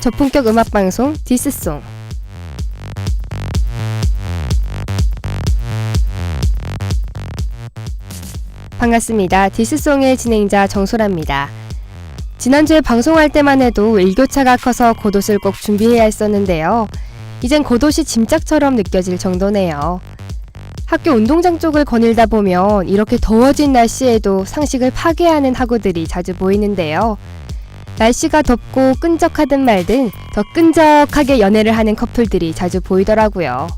저품격 음악방송 디스송. 반갑습니다. 디스송의 진행자 정소라입니다. 지난주에 방송할 때만 해도 일교차가 커서 겉옷을 꼭 준비해야 했었는데요. 이젠 겉옷이 짐짝처럼 느껴질 정도네요. 학교 운동장 쪽을 거닐다 보면 이렇게 더워진 날씨에도 상식을 파괴하는 학우들이 자주 보이는데요. 날씨가 덥고 끈적하든 말든 더 끈적하게 연애를 하는 커플들이 자주 보이더라고요.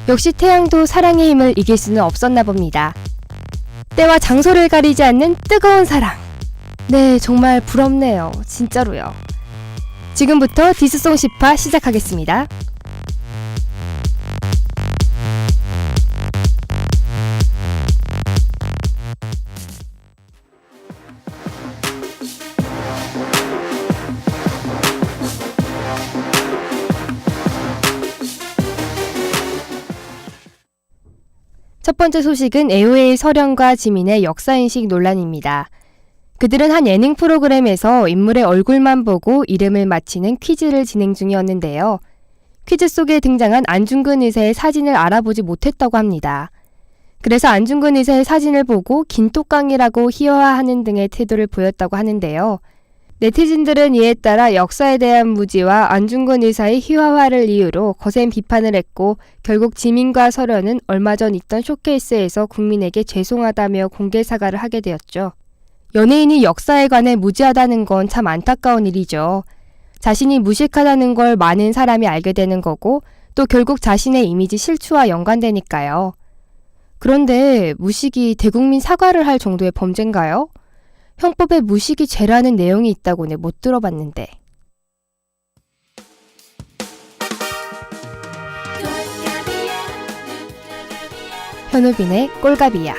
역시 태양도 사랑의 힘을 이길 수는 없었나 봅니다. 때와 장소를 가리지 않는 뜨거운 사랑. 네, 정말 부럽네요. 진짜로요. 지금부터 디스송 10화 시작하겠습니다. 첫 번째 소식은 AOA 설현과 지민의 역사인식 논란입니다. 그들은 한 예능 프로그램에서 인물의 얼굴만 보고 이름을 맞히는 퀴즈를 진행 중이었는데요. 퀴즈 속에 등장한 안중근 의사의 사진을 알아보지 못했다고 합니다. 그래서 안중근 의사의 사진을 보고 긴똑강이라고 희화화하는 등의 태도를 보였다고 하는데요. 네티즌들은 이에 따라 역사에 대한 무지와 안중근 의사의 희화화를 이유로 거센 비판을 했고, 결국 지민과 설현은 얼마 전 있던 쇼케이스에서 국민에게 죄송하다며 공개 사과를 하게 되었죠. 연예인이 역사에 관해 무지하다는 건 참 안타까운 일이죠. 자신이 무식하다는 걸 많은 사람이 알게 되는 거고, 또 결국 자신의 이미지 실추와 연관되니까요. 그런데 무식이 대국민 사과를 할 정도의 범죄인가요? 형법에 무식이 죄라는 내용이 있다고는 못 들어봤는데. 현우빈의 꼴갑이야.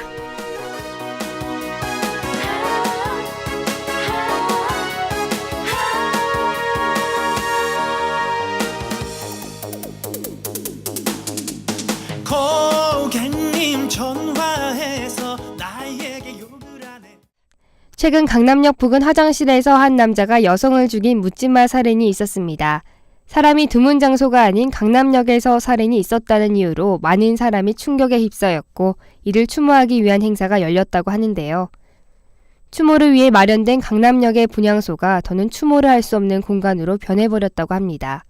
고객님 전화해서 나에게 욕을 하네. 최근 강남역 부근 화장실에서 한 남자가 여성을 죽인 묻지마 살인이 있었습니다. 사람이 드문 장소가 아닌 강남역에서 살인이 있었다는 이유로 많은 사람이 충격에 휩싸였고, 이를 추모하기 위한 행사가 열렸다고 하는데요. 추모를 위해 마련된 강남역의 분향소가 더는 추모를 할 수 없는 공간으로 변해버렸다고 합니다.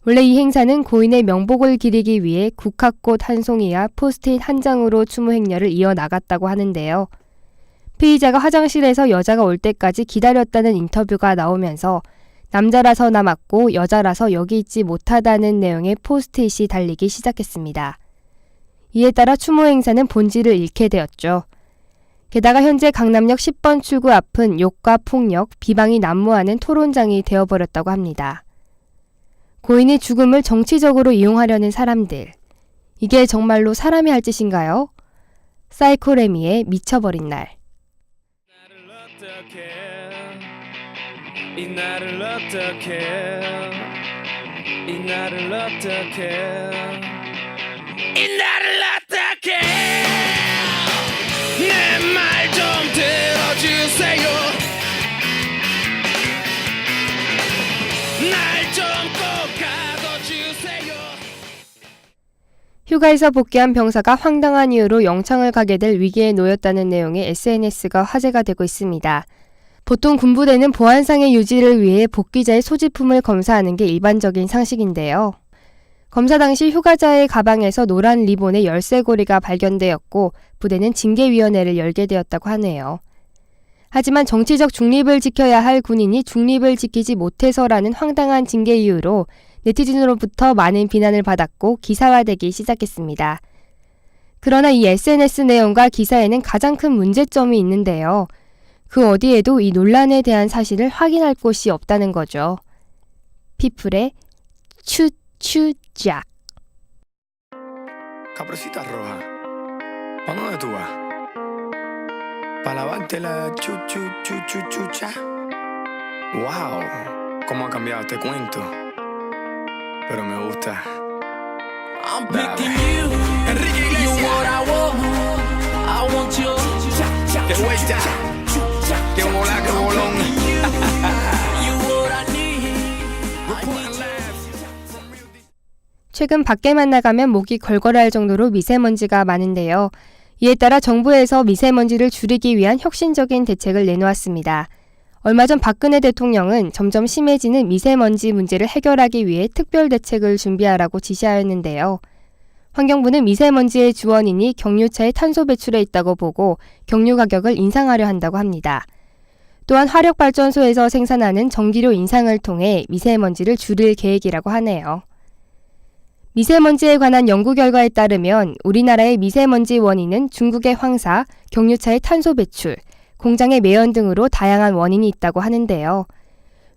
원래 이 행사는 고인의 명복을 기리기 위해 국화꽃 한 송이와 포스트잇 한 장으로 추모 행렬을 이어나갔다고 하는데요. 피의자가 화장실에서 여자가 올 때까지 기다렸다는 인터뷰가 나오면서 남자라서 남았고 여자라서 여기 있지 못하다는 내용의 포스트잇이 달리기 시작했습니다. 이에 따라 추모 행사는 본질을 잃게 되었죠. 게다가 현재 강남역 10번 출구 앞은 욕과 폭력, 비방이 난무하는 토론장이 되어버렸다고 합니다. 고인의 죽음을 정치적으로 이용하려는 사람들. 이게 정말로 사람이 할 짓인가요? 사이코레미의 미쳐버린 날. 이 날을 어떻게 이 날을 어떻게 이 날을 어떻게 내 말 좀 들어주세요. 날 좀 꼭 가둬주세요. 휴가에서 복귀한 병사가 황당한 이유로 영창을 가게 될 위기에 놓였다는 내용의 SNS가 화제가 되고 있습니다. 보통 군부대는 보안상의 유지를 위해 복귀자의 소지품을 검사하는 게 일반적인 상식인데요. 검사 당시 휴가자의 가방에서 노란 리본의 열쇠고리가 발견되었고, 부대는 징계위원회를 열게 되었다고 하네요. 하지만 정치적 중립을 지켜야 할 군인이 중립을 지키지 못해서라는 황당한 징계 이유로 네티즌으로부터 많은 비난을 받았고 기사화되기 시작했습니다. 그러나 이 SNS 내용과 기사에는 가장 큰 문제점이 있는데요. 그 어디에도 이 논란에 대한 사실을 확인할 곳이 없다는 거죠. 피플의 추추작. Caprosita roja, ¿pa' dónde tú vas? Pa' lavarte la chucha. Wow, cómo ha cambiado este cuento. Pero me gusta. I'm picking you, Enrique Iglesias. You what I want you. Que vuelta, que volá, que bolón. You what I need. 최근 밖에만 나가면 목이 걸걸할 정도로 미세먼지가 많은데요. 이에 따라 정부에서 미세먼지를 줄이기 위한 혁신적인 대책을 내놓았습니다. 얼마 전 박근혜 대통령은 점점 심해지는 미세먼지 문제를 해결하기 위해 특별 대책을 준비하라고 지시하였는데요. 환경부는 미세먼지의 주원인이 경유차의 탄소 배출에 있다고 보고 경유 가격을 인상하려 한다고 합니다. 또한 화력발전소에서 생산하는 전기료 인상을 통해 미세먼지를 줄일 계획이라고 하네요. 미세먼지에 관한 연구 결과에 따르면 우리나라의 미세먼지 원인은 중국의 황사, 경유차의 탄소 배출, 공장의 매연 등으로 다양한 원인이 있다고 하는데요.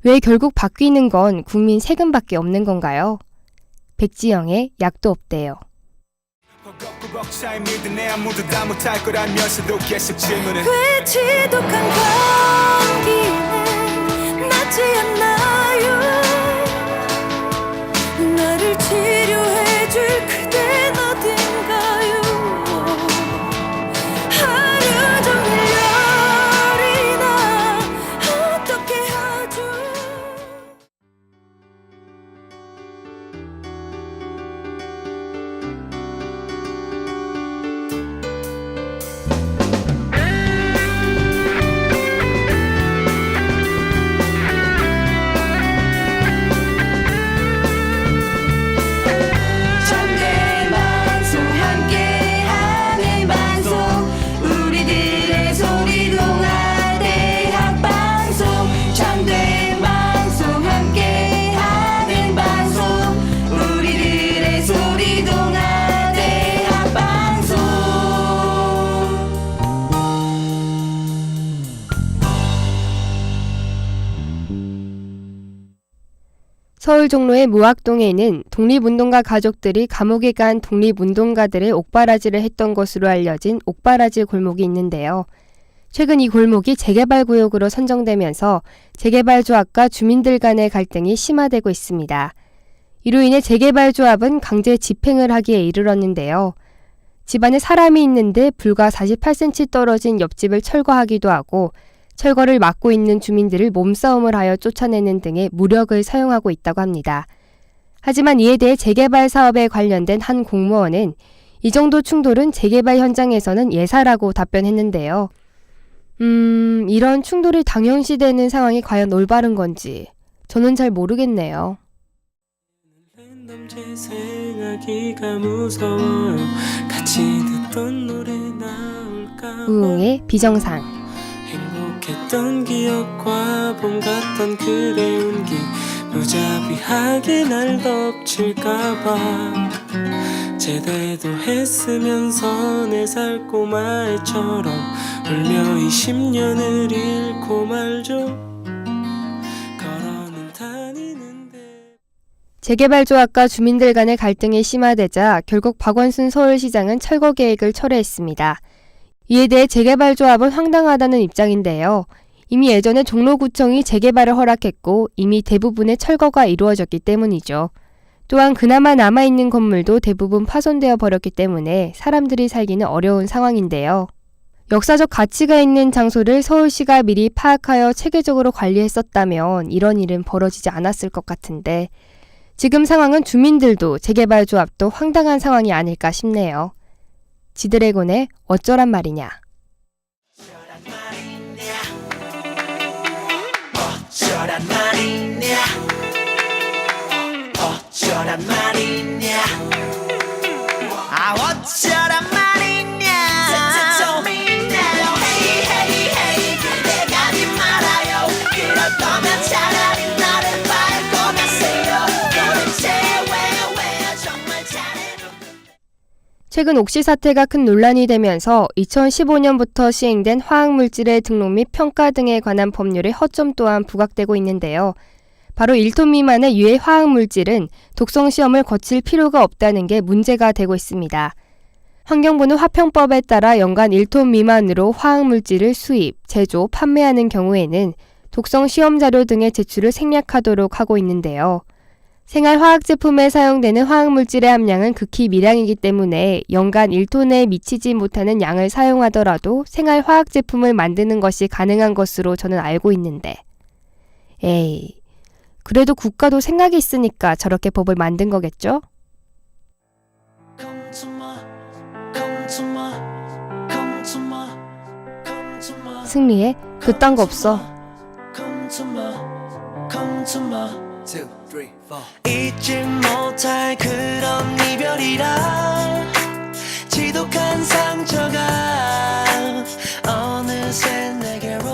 왜 결국 바뀌는 건 국민 세금밖에 없는 건가요? 백지영의 약도 없대요. 왜 지독한 감기는 낫지 않나요? 나를 치료해줄 그댄 어딘가요? 하루 종일 열이 나 어떻게 하죠? 서울 종로의 무학동에는 독립운동가 가족들이 감옥에 간 독립운동가들의 옥바라지를 했던 것으로 알려진 옥바라지 골목이 있는데요. 최근 이 골목이 재개발구역으로 선정되면서 재개발조합과 주민들 간의 갈등이 심화되고 있습니다. 이로 인해 재개발조합은 강제 집행을 하기에 이르렀는데요. 집안에 사람이 있는데 불과 48cm 떨어진 옆집을 철거하기도 하고 철거를 막고 있는 주민들을 몸싸움을 하여 쫓아내는 등의 무력을 사용하고 있다고 합니다. 하지만 이에 대해 재개발 사업에 관련된 한 공무원은 이 정도 충돌은 재개발 현장에서는 예사라고 답변했는데요. 이런 충돌이 당연시되는 상황이 과연 올바른 건지 저는 잘 모르겠네요. 우웅의 비정상. 행복했던 기억과 봄 같던 그대 온기 무자비하게 날 덮칠까봐 제대도 했으면서 4살 꼬마애처럼 울며 20년을 잃고 말죠. 걸어는 다니는데 재개발조합과 주민들 간의 갈등이 심화되자 결국 박원순 서울시장은 철거 계획을 철회했습니다. 이에 대해 재개발조합은 황당하다는 입장인데요. 이미 예전에 종로구청이 재개발을 허락했고 이미 대부분의 철거가 이루어졌기 때문이죠. 또한 그나마 남아있는 건물도 대부분 파손되어 버렸기 때문에 사람들이 살기는 어려운 상황인데요. 역사적 가치가 있는 장소를 서울시가 미리 파악하여 체계적으로 관리했었다면 이런 일은 벌어지지 않았을 것 같은데 지금 상황은 주민들도 재개발조합도 황당한 상황이 아닐까 싶네요. 지드래곤의 어쩌란 말이냐. 어쩌란 말이냐 어쩌란 말이냐 아 어쩌란 말이냐 Hey hey hey 그대가 니 말아요 그럴 거면 차라리 나를 밟고 가세요 도대체 왜 정말 잘해도 최근 옥시 사태가 큰 논란이 되면서 2015년부터 시행된 화학물질의 등록 및 평가 등에 관한 법률의 허점 또한 부각되고 있는데요. 바로 1톤 미만의 유해 화학물질은 독성 시험을 거칠 필요가 없다는 게 문제가 되고 있습니다. 환경부는 화평법에 따라 연간 1톤 미만으로 화학물질을 수입, 제조, 판매하는 경우에는 독성 시험 자료 등의 제출을 생략하도록 하고 있는데요. 생활화학 제품에 사용되는 화학물질의 함량은 극히 미량이기 때문에 연간 1톤에 미치지 못하는 양을 사용하더라도 생활화학 제품을 만드는 것이 가능한 것으로 저는 알고 있는데 그래도 국가도 생각이 있으니까 저렇게 법을 만든 거겠죠? 승리의 그딴 거 없어. 잊지 못할 그런 이별이라 지독한 상처가 어느새 내게로.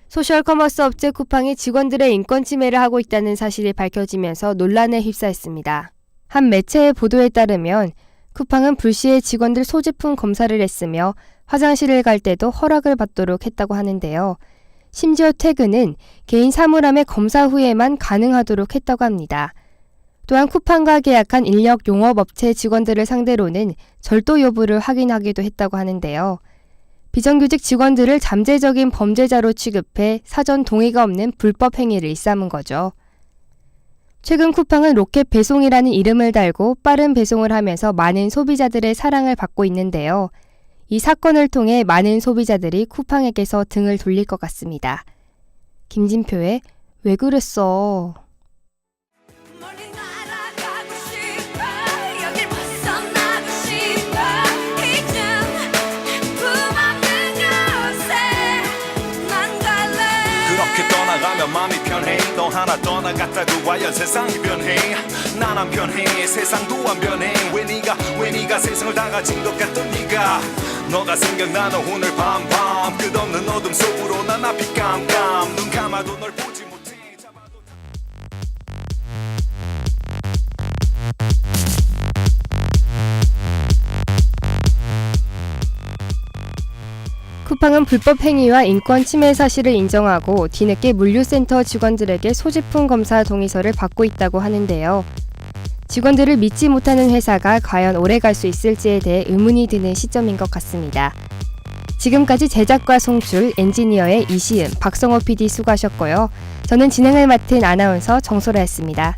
소셜 커머스 업체 쿠팡이 직원들의 인권 침해를 하고 있다는 사실이 밝혀지면서 논란에 휩싸였습니다. 한 매체의 보도에 따르면 쿠팡은 불시에 직원들 소지품 검사를 했으며 화장실을 갈 때도 허락을 받도록 했다고 하는데요. 심지어 퇴근은 개인 사물함의 검사 후에만 가능하도록 했다고 합니다. 또한 쿠팡과 계약한 인력 용업업체 직원들을 상대로는 절도 여부를 확인하기도 했다고 하는데요. 비정규직 직원들을 잠재적인 범죄자로 취급해 사전 동의가 없는 불법 행위를 일삼은 거죠. 최근 쿠팡은 로켓 배송이라는 이름을 달고 빠른 배송을 하면서 많은 소비자들의 사랑을 받고 있는데요. 이 사건을 통해 많은 소비자들이 쿠팡에게서 등을 돌릴 것 같습니다. 김진표의 왜 그랬어? 멀리 날아가고 싶어 여길 벗어나고 싶어 이젠 품 없는 곳에 난 갈래. 그렇게 떠나가면 마음이 편해. 너 하나 떠나갔다고 과연 세상이 변해. 난 안 변해. 세상도 안 변해. 왜 네가 세상을 다 가진 것 같던 네가 너가 생각나는 오늘 밤 끝없는 어둠 속으로 난 앞이 깜깜. 눈 감아도 널 보지 못해. 쿠팡은 불법 행위와 인권 침해 사실을 인정하고 뒤늦게 물류센터 직원들에게 소지품 검사 동의서를 받고 있다고 하는데요. 직원들을 믿지 못하는 회사가 과연 오래 갈 수 있을지에 대해 의문이 드는 시점인 것 같습니다. 지금까지 제작과 송출, 엔지니어의 이시은, 박성호 PD 수고하셨고요. 저는 진행을 맡은 아나운서 정소라였습니다.